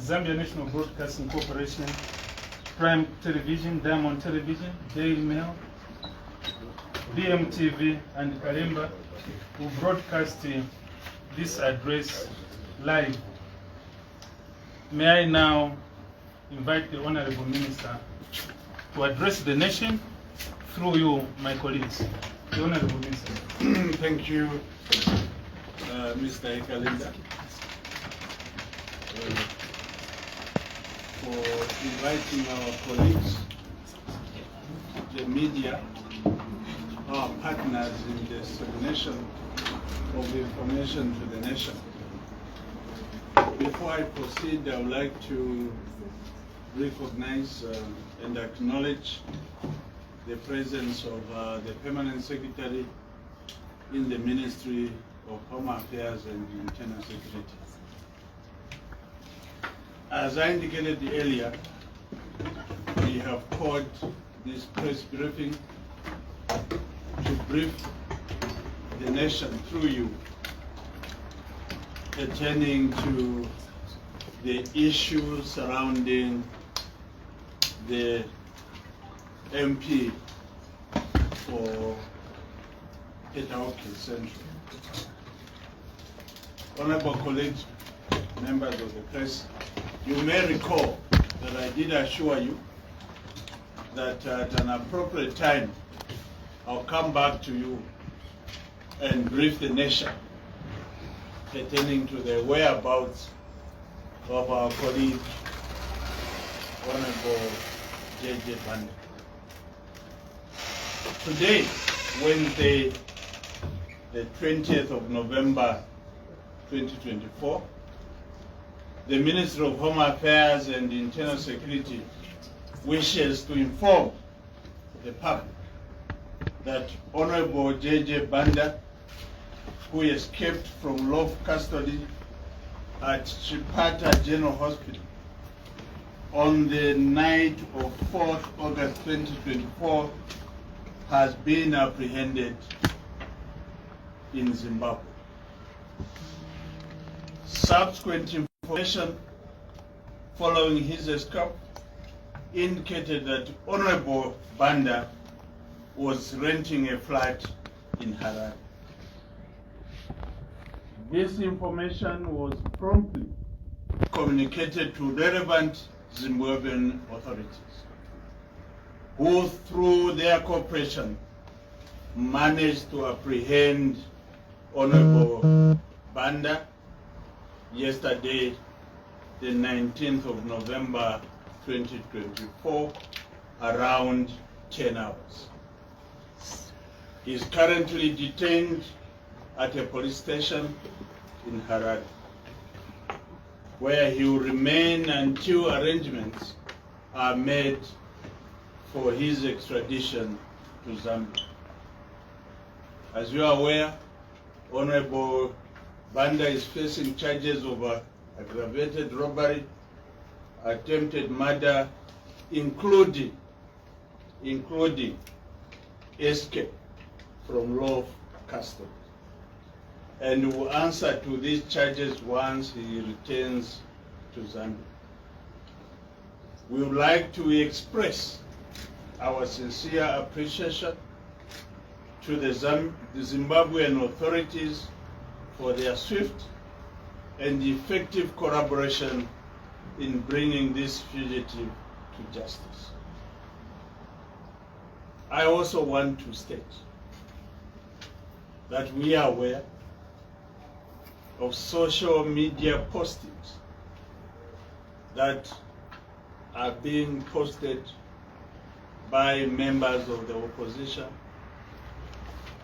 Zambia National Broadcasting Corporation, Prime Television, Diamond Television, Daily Mail, BMTV, and Kalimba who broadcast this address live. May I now invite the Honorable Minister to address the nation through you, my colleagues. The Honorable Minister. Thank you, Mr. Kalinda, for inviting our colleagues, the media, our partners in the dissemination of information to the nation. Before I proceed, I would like to recognize and acknowledge the presence of the Permanent Secretary in the Ministry of Home Affairs and Internal Security. As I indicated earlier, we have called this press briefing to brief the nation through you pertaining to the issues surrounding the MP for Etaoke Central. Honorable colleagues, members of the press, you may recall that I did assure you that at an appropriate time, I'll come back to you and brief the nation pertaining to the whereabouts of our colleague, Emmanuel Jay Jay Banda. Today, Wednesday, the 20th of November, 2024, the Ministry of Home Affairs and Internal Security wishes to inform the public that Honorable Jay Jay Banda, who escaped from lawful custody at Chipata General Hospital on the night of 4th August 2024, has been apprehended in Zimbabwe. Subsequent information following his escape indicated that Honorable Banda was renting a flat in Harare. This information was promptly communicated to relevant Zimbabwean authorities, who through their cooperation managed to apprehend Honorable Banda yesterday, the 19th of November 2024, around 10 hours. He is currently detained at a police station in Harare, where he will remain until arrangements are made for his extradition to Zambia. As you are aware, Honorable Banda is facing charges of aggravated robbery, attempted murder, including escape from lawful custody, and will answer to these charges once he returns to Zambia. We would like to express our sincere appreciation to the Zimbabwean authorities for their swift and effective collaboration in bringing this fugitive to justice. I also want to state that we are aware of social media postings that are being posted by members of the opposition,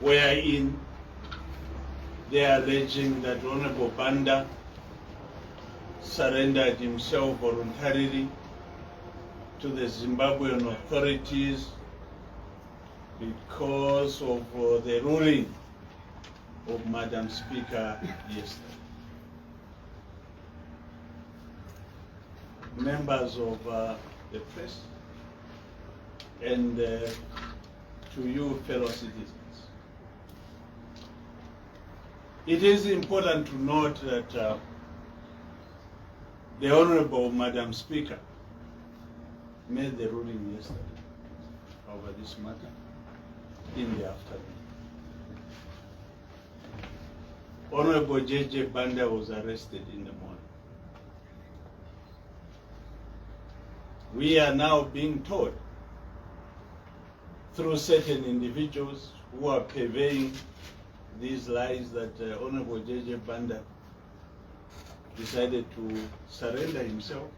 wherein they are alleging that Honorable Banda surrendered himself voluntarily to the Zimbabwean authorities because of the ruling of Madam Speaker yesterday. Members of the press and to you fellow citizens, it is important to note that The Honorable Madam Speaker made the ruling yesterday over this matter in the afternoon. Honorable Jay Jay Banda was arrested in the morning. We are now being told through certain individuals who are purveying these lies that Honorable Jay Jay Banda decided to surrender himself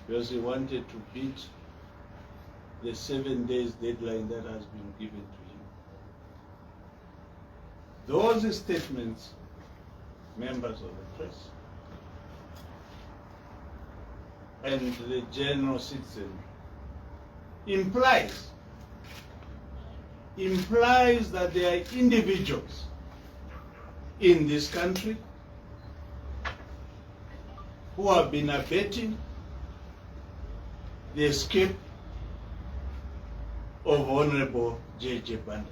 because he wanted to beat the 7 days deadline that has been given to him. Those statements, members of the press and the general citizen, implies that there are individuals in this country who have been abetting the escape of Honorable Jay Jay Banda.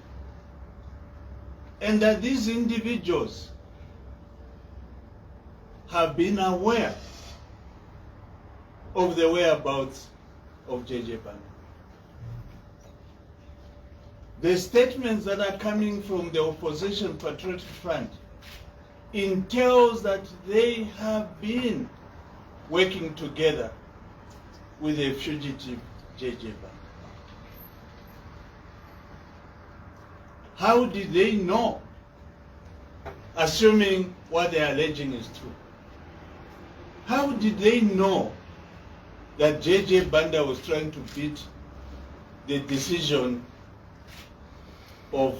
And that these individuals have been aware of the whereabouts of Jay Jay Banda. The statements that are coming from the Opposition Patriotic Front entails that they have been working together with a fugitive Jay Jay Banda. How did they know, assuming what they are alleging is true? How did they know that Jay Jay Banda was trying to beat the decision of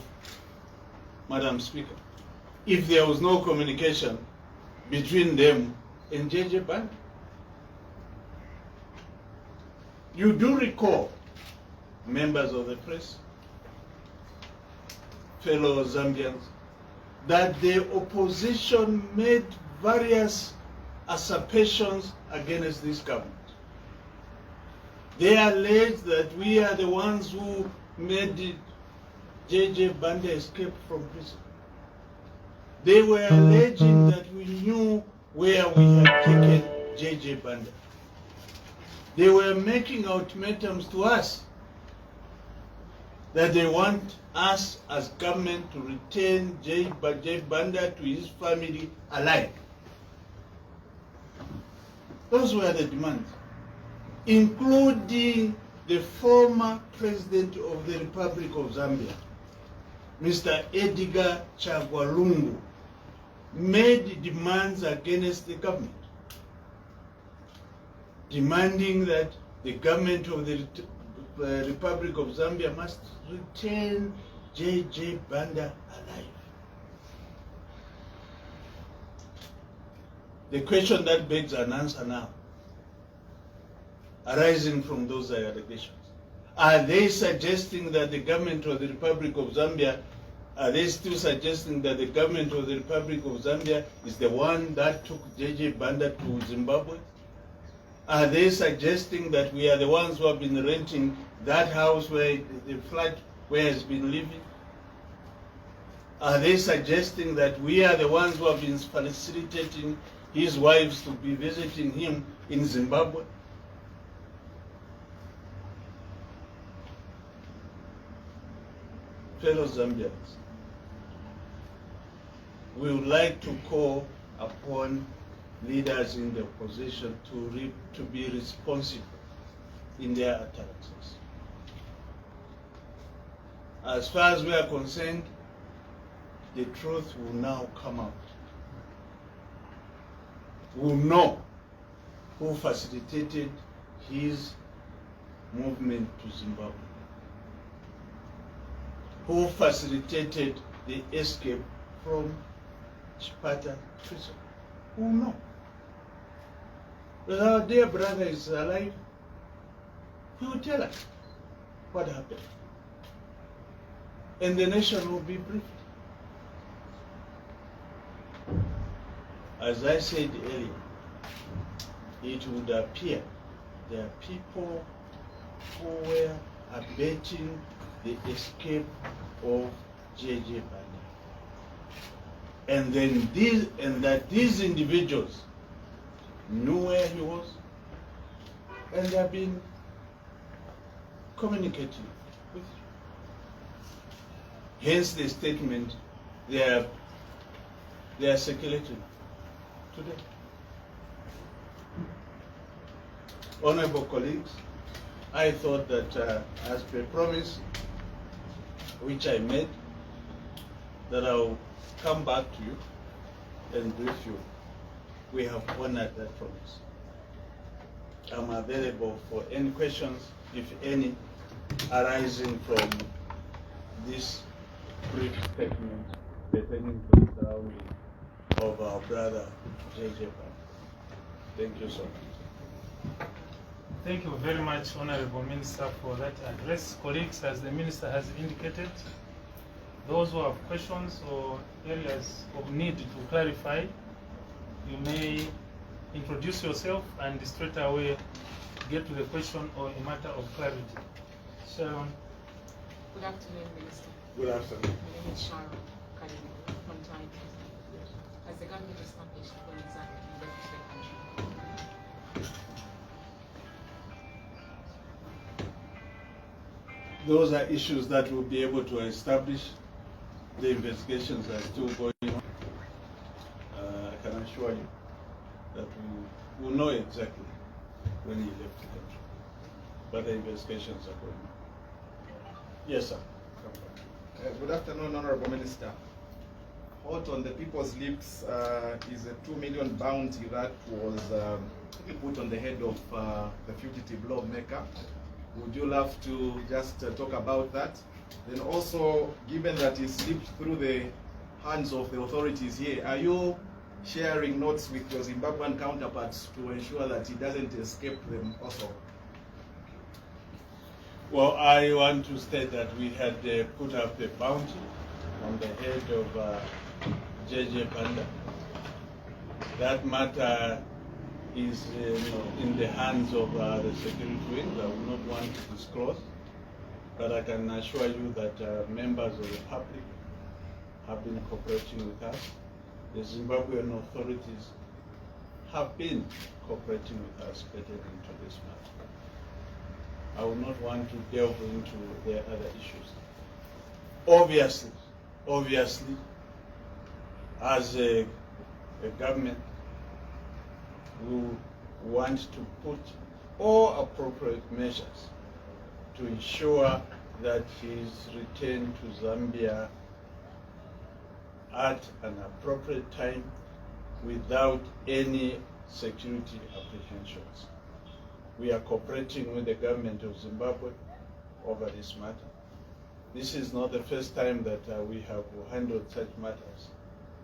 Madam Speaker if there was no communication between them and Jay Jay Banda? You do recall, members of the press, fellow Zambians, that the opposition made various assertions against this government. They allege that we are the ones who made Jay Jay Banda escape from prison. They were alleging that we knew where we had taken Jay Jay Banda. They were making ultimatums to us that they want us as government to return Jay Banda to his family alive. Those were the demands, including the former president of the Republic of Zambia, Mr. Edgar Chagwa Lungu, made demands against the government, demanding that the government of the Republic of Zambia must return Jay Jay Banda alive. The question that begs an answer now, arising from those allegations, are they suggesting that the government of the Republic of Zambia, are they still suggesting that the government of the Republic of Zambia is the one that took Jay Jay Banda to Zimbabwe? Are they suggesting that we are the ones who have been renting that house where the flat where he's been living? Are they suggesting that we are the ones who have been facilitating his wives to be visiting him in Zimbabwe? Fellow Zambians, we would like to call upon leaders in the opposition to be responsible in their utterances. As far as we are concerned, the truth will now come out. We'll know who facilitated his movement to Zimbabwe, who facilitated the escape from Chipata prison. Who know? But our dear brother is alive. He will tell us what happened. And the nation will be briefed. As I said earlier, it would appear there are people who were abetting the escape of Jay Jay Banda. And then these individuals knew where he was, and they have been communicating with you. Hence the statement they are circulating today. Honorable colleagues, I thought that as per promise, which I made, that I'll come back to you and brief you. We have honored that promise. I'm available for any questions, if any, arising from this brief statement pertaining to the surrounding of our brother Jay Jay Banda. Thank you so much. Thank you very much, Honorable Minister, for that address. Colleagues, as the Minister has indicated, those who have questions or areas of need to clarify, you may introduce yourself and straight away get to the question or a matter of clarity. Sharon. Good afternoon, Minister. Good afternoon. My name is Sharon Kadimo from Time. Has the government established when exactly you left the country? Those are issues that we'll be able to establish. The investigations are still going on. I can assure you that we will know exactly when he left the country. But the investigations are going on. Yes, sir. Good afternoon, Honorable Minister. Hot on the people's lips is a 2 million bounty that was put on the head of the fugitive lawmaker. Would you love to just talk about that? Then also, given that it slipped through the hands of the authorities here, are you sharing notes with your Zimbabwean counterparts to ensure that he doesn't escape them also? Well, I want to state that we had put up a bounty on the head of Jay Jay Banda. That matter is in the hands of the security wing. I will not want to disclose, but I can assure you that members of the public have been cooperating with us. The Zimbabwean authorities have been cooperating with us pertaining to this matter. I will not want to delve into the other issues. Obviously, as a government, we want to put all appropriate measures to ensure that he is returned to Zambia at an appropriate time without any security apprehensions. We are cooperating with the government of Zimbabwe over this matter. This is not the first time that we have handled such matters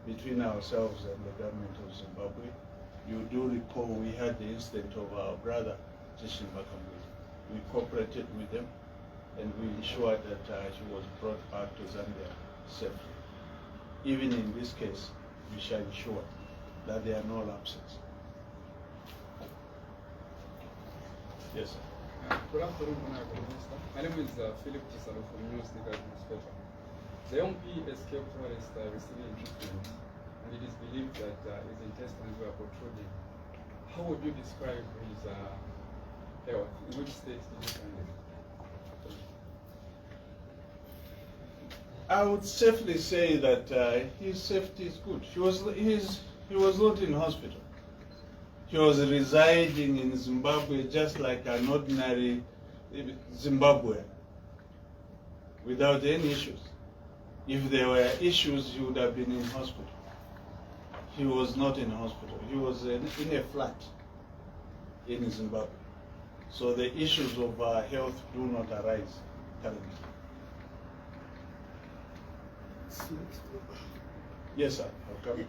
between ourselves and the government of Zimbabwe. You do recall we had the incident of our brother, Tishin Bakambuzi. We cooperated with them and we ensured that he was brought back to Zambia safely. Even in this case, we shall ensure that there are no lapses. Yes, sir. Good afternoon, Honorable Minister. My name is Philip Chisalo from News Legal Newspaper. The MP escaped arrest receiving treatment, and it is believed that his intestines were protruding. How would you describe his health? In which state did you find it? I would safely say that his safety is good. He was not in hospital. He was residing in Zimbabwe just like an ordinary Zimbabwean, without any issues. If there were issues, he would have been in hospital. He was not in hospital. He was in a flat in Zimbabwe. So the issues of health do not arise currently. Yes, sir. I'll come.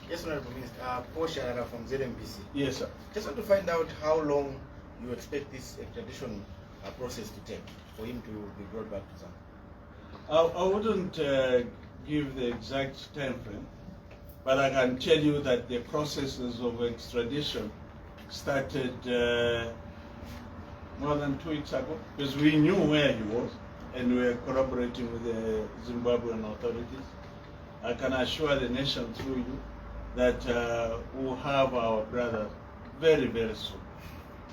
Yes, Honorable Minister. Paul Sharara from ZMBC. Yes, sir. Just want to find out how long you expect this extradition process to take for him to be brought back to Zambia. I wouldn't give the exact time frame, but I can tell you that the processes of extradition started more than 2 weeks ago, because we knew where he was and we were collaborating with the Zimbabwean authorities. I can assure the nation through you that we'll have our brother very, very soon.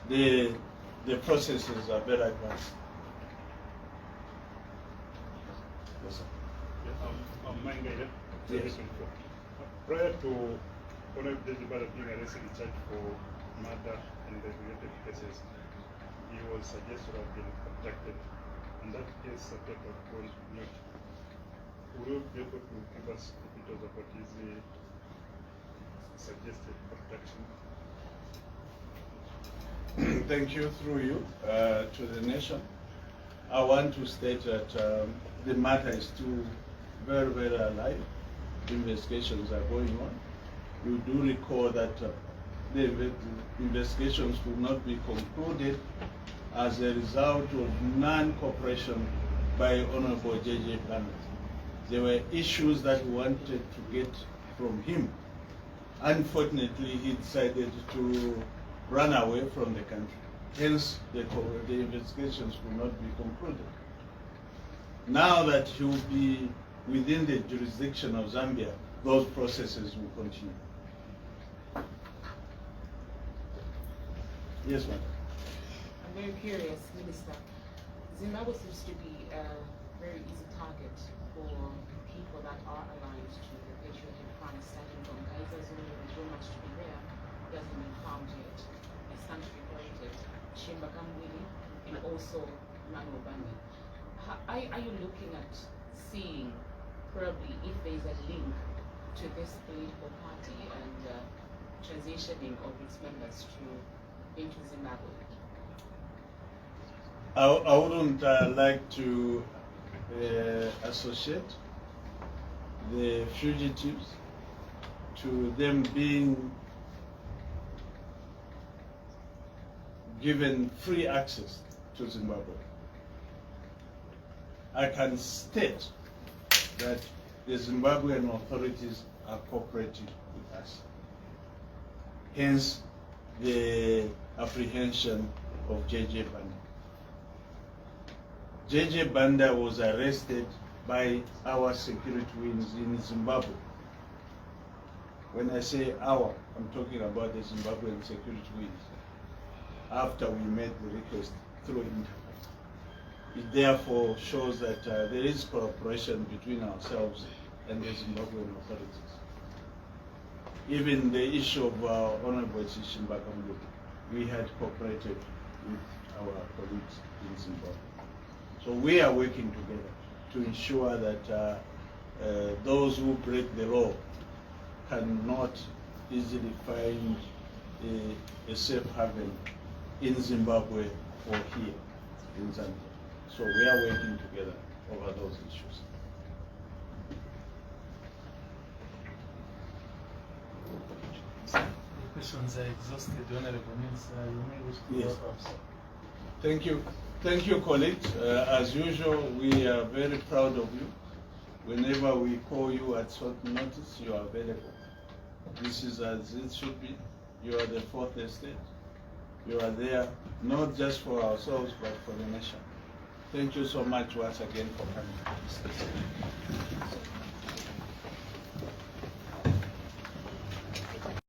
The processes are very advanced. Yes, sir. Yes. Prior to Honorable Jay Jay Banda being arrested in charge for murder and the related cases, he was suggested to have been abducted, and that case appeared to have gone mute. Will you be able to give us details of what is the suggested abduction? Thank you, through you, to the nation. I want to state that the matter is still very, very alive. Investigations are going on. You do recall that the investigations could not be concluded as a result of non-cooperation by Honorable Jay Jay Banda. There were issues that we wanted to get from him. Unfortunately, he decided to run away from the country. Hence, the investigations could not be concluded. Now that he will be within the jurisdiction of Zambia, those processes will continue. Yes, ma'am. I'm very curious, Minister. Zimbabwe seems to be a very easy target for people that are aligned to the patriotic front, starting from Kaiser Zulu, there's so much to be there, he hasn't been found yet. I stand to be corrected. Shimba Kamwili and also Emmanuel Jay. Are you looking at seeing probably if there is a link to this political party and transitioning of its members into Zimbabwe? I wouldn't like to associate the fugitives to them being given free access to Zimbabwe. I can state that the Zimbabwean authorities are cooperating with us. Hence, the apprehension of Jay Jay Banda. Jay Jay Banda was arrested by our security wings in Zimbabwe. When I say our, I'm talking about the Zimbabwean security wings. After we made the request through Interpol. It therefore shows that there is cooperation between ourselves and the Zimbabwean authorities. Even the issue of Honorable Shimba Kamwili, we had cooperated with our colleagues in Zimbabwe. So we are working together to ensure that those who break the law cannot easily find a safe haven in Zimbabwe or here in Zambia. So we are working together over those issues. The questions are exhausted, Honorable Minister. You may wish to Yes. wrap up, sir. Thank you. Thank you, colleagues. As usual, we are very proud of you. Whenever we call you at short notice, you are available. This is as it should be. You are the fourth estate. You are there not just for ourselves, but for the nation. Thank you so much once again for coming.